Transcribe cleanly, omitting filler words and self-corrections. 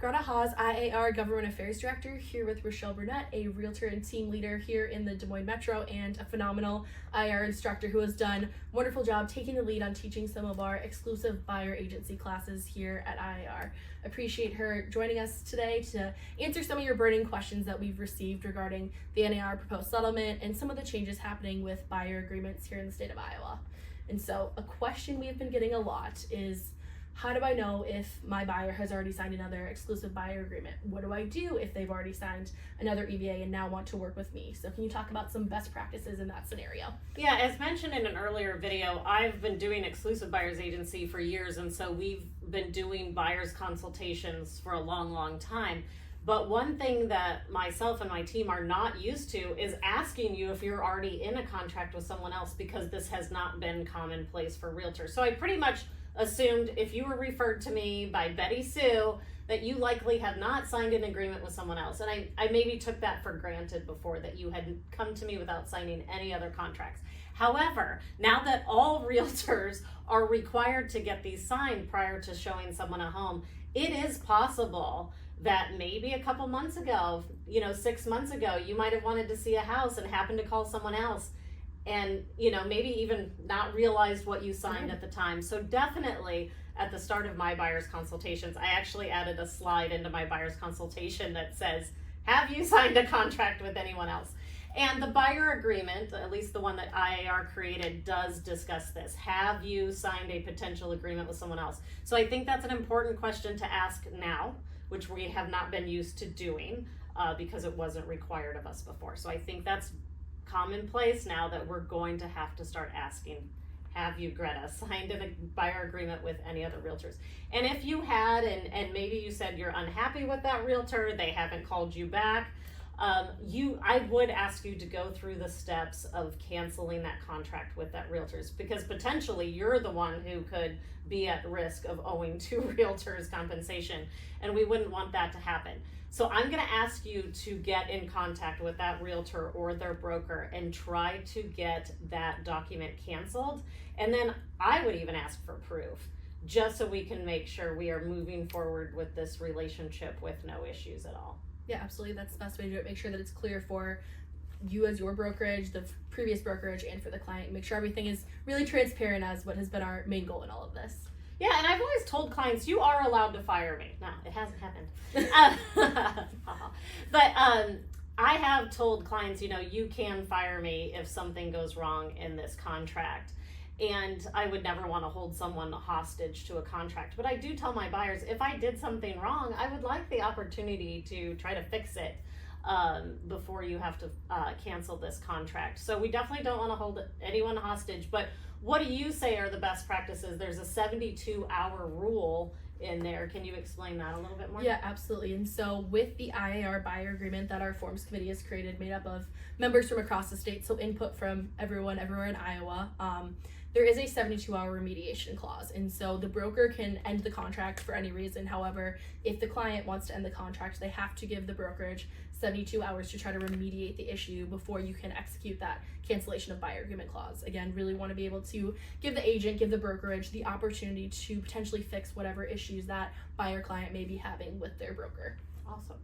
Greta Haas, IAR Government Affairs Director, here with Rochelle Burnett, a realtor and team leader here in the Des Moines Metro and a phenomenal IAR instructor who has done a wonderful job taking the lead on teaching some of our exclusive buyer agency classes here at IAR. Appreciate her joining us today to answer some of your burning questions that we've received regarding the NAR proposed settlement and some of the changes happening with buyer agreements here in the state of Iowa. And so a question we've been getting a lot is, how do I know if my buyer has already signed another exclusive buyer agreement? What do I do if they've already signed another EBA and now want to work with me? So can you talk about some best practices in that scenario? Yeah, as mentioned in an earlier video, I've been doing exclusive buyers agency for years, and so we've been doing buyers consultations for a long time. But one thing that myself and my team are not used to is asking you if you're already in a contract with someone else, because this has not been commonplace for realtors. So I pretty much assumed if you were referred to me by Betty Sue that you likely have not signed an agreement with someone else. And I maybe took that for granted before, that you had come to me without signing any other contracts. However, now that all realtors are required to get these signed prior to showing someone a home, it is possible that maybe a couple months ago, 6 months ago, you might have wanted to see a house and happened to call someone else and maybe even not realized what you signed at the time. So definitely at the start of my buyer's consultations, I actually added a slide into my buyer's consultation that says, have you signed a contract with anyone else? And the buyer agreement, at least the one that IAR created, does discuss this. Have you signed a potential agreement with someone else? So I think that's an important question to ask now, which we have not been used to doing because it wasn't required of us before. So I think that's commonplace now, that we're going to have to start asking, have you, Greta, signed a buyer agreement with any other realtors? And if you had, and maybe you said you're unhappy with that realtor, they haven't called you back, I would ask you to go through the steps of canceling that contract with that realtors, because potentially you're the one who could be at risk of owing two realtors compensation, and we wouldn't want that to happen. So I'm going to ask you to get in contact with that realtor or their broker and try to get that document canceled. And then I would even ask for proof, just so we can make sure we are moving forward with this relationship with no issues at all. Yeah, absolutely. That's the best way to do it. Make sure that it's clear for you as your brokerage, the previous brokerage, and for the client. Make sure everything is really transparent, as what has been our main goal in all of this. Yeah, and I've always told clients, you are allowed to fire me. No, it hasn't happened. But I have told clients, you can fire me if something goes wrong in this contract. And I would never want to hold someone hostage to a contract. But I do tell my buyers, if I did something wrong, I would like the opportunity to try to fix it before you have to cancel this contract. So we definitely don't want to hold anyone hostage. But what do you say are the best practices? There's a 72-hour rule in there. Can you explain that a little bit more? Yeah, absolutely. And so with the IAR buyer agreement that our forms committee has created, made up of members from across the state, so input from everyone everywhere in Iowa, there is a 72-hour remediation clause. And so the broker can end the contract for any reason. However, if the client wants to end the contract, they have to give the brokerage 72 hours to try to remediate the issue before you can execute that cancellation of buyer agreement clause. Again, really want to be able to give the agent, give the brokerage the opportunity to potentially fix whatever issues that buyer client may be having with their broker. Awesome.